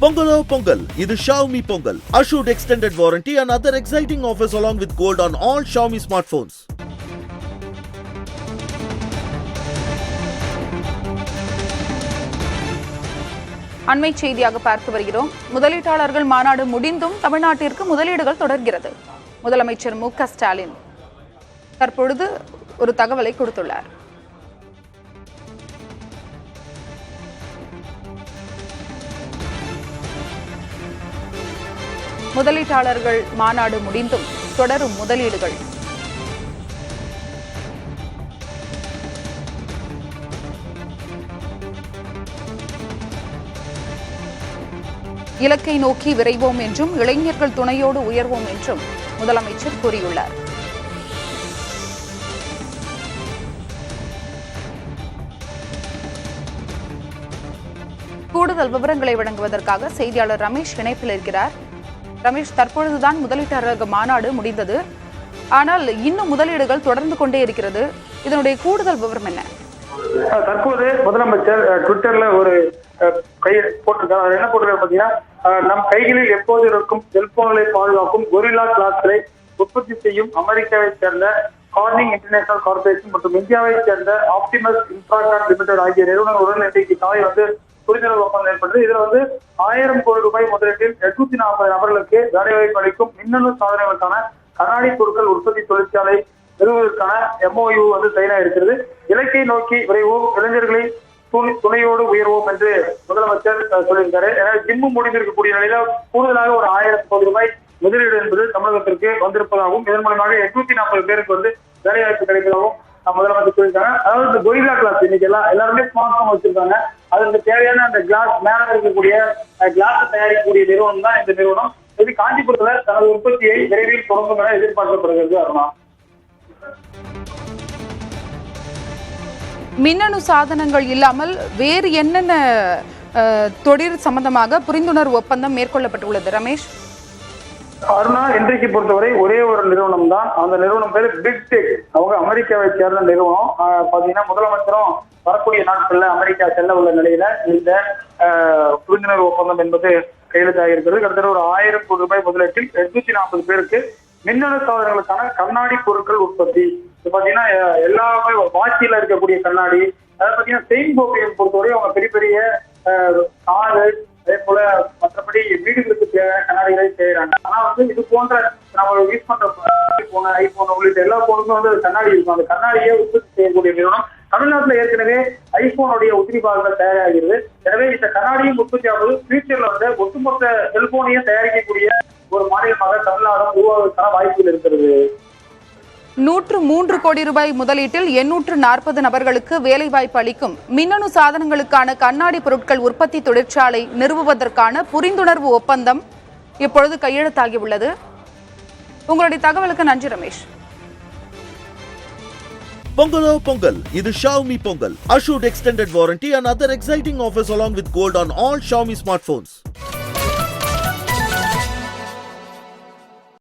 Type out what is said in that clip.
Pongalo Pongal, இது Xiaomi Pongal. Assured extended warranty and other exciting offers along with gold on all Xiaomi smartphones. அண்மை செய்தியாக பார்த்து வருகிறோம். முதலீட்டாளர்கள் மாநாடு முடிந்தும் தமிழ்நாட்டிற்கு முதலீடுகள் தொடர்கிறது. முதலமைச்சர் மு.க. ஸ்டாலின் தற்பொழுது ஒரு தகவலை கொடுத்துள்ளார். முதலீட்டாளர்கள் மாநாடு முடிந்தும் தொடரும் முதலீடுகள். இலக்கை நோக்கி விரைவோம் என்றும் இளைஞர்கள் துணையோடு உயர்வோம் என்றும் முதலமைச்சர் கூறியுள்ளார். கூடுதல் விவரங்களை வழங்குவதற்காக செய்தியாளர் ரமேஷ் இணைப்பில் இருக்கிறார். ரமேஷ், தற்பொழுதுதான் முதலீட்டாளர்கள் மாநாடு முடிந்தது. ஆனால் இன்னும் முதலீடுகள் தொடர்ந்து கொண்டே இருக்கிறது. இதனுடைய கூடுதல் விவரம் என்ன? தற்போது முதலமைச்சர் ட்விட்டர்ல ஒரு கையை போட்டிருக்காரு. என்ன போட்டிருக்காரு பாத்தீங்கன்னா, நம் கைகளில் எப்போது இருக்கும் செல்போன்களை பாதுகாக்கும் கொரில்லா கிளாஸ்களை உற்பத்தி செய்யும் அமெரிக்காவை சேர்ந்த கார்னிங் இன்டர்நேஷனல் கார்பரேஷன் மற்றும் இந்தியாவை சேர்ந்த ஆப்டிமஸ் இன்ஃப்ராஸ்ட்ரக்சர் லிமிடெட் ஆகிய நிறுவனங்களுடன் இன்றைக்கு காலை புரிந்துணர்வு ஒப்பந்தம் ஏற்பட்டது. இதுல 1000 கோடி ரூபாய் முதலீட்டில் 840 நபர்களுக்கு வேலைவாய்ப்பு அளிக்கும் மின்னணு சாதனங்களுக்கான கண்ணாடி பொருட்கள் உற்பத்தி தொழிற்சாலை நிறுவுவதற்கான MOU தயாராக இருக்கிறது. இலக்கை நோக்கி விரைவோம், இளைஞர்களை துணையோடு உயர்வோம் என்று முதலமைச்சர் சொல்லியிருக்காரு. ஜிம்மு முடிந்திருக்கக்கூடிய நிலையில கூடுதலாக ஒரு 1000 கோடி ரூபாய் முதலீடு என்பது தமிழகத்திற்கு வந்திருப்பதாகவும் இதன் மூலமாக 840 பேருக்கு வேலைவாய்ப்பு கிடைப்பதாகவும் முதலமைச்சர் சொல்லியிருக்காங்க. அதாவது இந்த கொரில்லா கிளாஸ் இன்னைக்கு எல்லாருமே ஸ்மார்ட் போன் வச்சிருக்காங்க. அதற்கு தேவையான அந்த கிளாஸ் மேல இருக்கக்கூடிய கிளாஸ் தயாரிக்கக்கூடிய நிறுவனம் தான் இந்த நிறுவனம். இது காஞ்சிபுரத்துல தனது உற்பத்தியை விரைவில் தொடங்கும் என எதிர்பார்க்கப்படுகிறது. அருணா, மின்னணு சாதனங்கள் இல்லாமல் வேறு என்னென்ன தொழில் சம்பந்தமாக புரிந்துணர்வு ஒப்பந்தம் மேற்கொள்ளப்பட்டுள்ளது? ரமேஷ், அருணா, இன்றைக்கு பொறுத்தவரை ஒரே ஒரு நிறுவனம் தான். அந்த நிறுவனம் பேரு பிக் டெக். அவங்க அமெரிக்காவை சேர்ந்த நிறுவனம். பாத்தீங்கன்னா முதலமைச்சரும் வரக்கூடிய நாட்கள்ல அமெரிக்கா செல்ல உள்ள நிலையில இந்த புரிந்துணர்வு ஒப்பந்தம் என்பது கையெழுத்தாக இருக்கிறது. கிட்டத்தட்ட ஒரு 1000 கோடி ரூபாய் முதலீட்டில் 840 பேருக்கு மின்னணு சாதனங்களுக்கான கண்ணாடி பொருட்கள் உற்பத்தி. இது பாத்தீங்கன்னா எல்லாமே வாட்சியில இருக்கக்கூடிய கண்ணாடி, அதாவது பாத்தீங்கன்னா செயின் போக்கையை பொறுத்தவரை அவங்க பெரிய பெரிய காரு, அதே போல மற்றபடி வீடுகளுக்கு தேவையான கண்ணாடிகளை செய்யறாங்க. ஆனா இது போன்ற நம்ம யூஸ் பண்ற போன ஐபோன் உள்ளிட்ட எல்லா போனுக்கும் கண்ணாடி இருக்கும். அந்த கண்ணாடியை உற்பத்தி செய்யக்கூடிய நிறுவனம் தமிழ்நாட்டுல ஏற்கனவே ஐபோனுடைய உதிரி பாகங்கள் தயாராகிறது. எனவே இந்த கண்ணாடியும் உற்பத்தி ஆகுது. ஃபியூச்சர்ல ஒட்டுமொத்த செல்போனையும் தயாரிக்கக்கூடிய ஒரு மாநிலமாக தமிழ்நாடு உருவாவதற்கான வாய்ப்புகள் இருக்கிறது. 103 கோடி ரூபாய் முதலீட்டில் 840 நபர்களுக்கு வேலைவாய்ப்பு அளிக்கும் மின்னணு சாதனங்களுக்கான கண்ணாடி பொருட்கள் உற்பத்தி தொழிற்சாலை நிறுவுவதற்கான புரிந்துணர்வு ஒப்பந்தம் இப்பொழுது கையெழுத்தாகியுள்ளது. உங்களுடைய தகவலுக்கு நன்றி ரமேஷ். Pongalo Pongal, இது Xiaomi Pongal. Assured extended warranty and other exciting offers along with gold on all Xiaomi smartphones.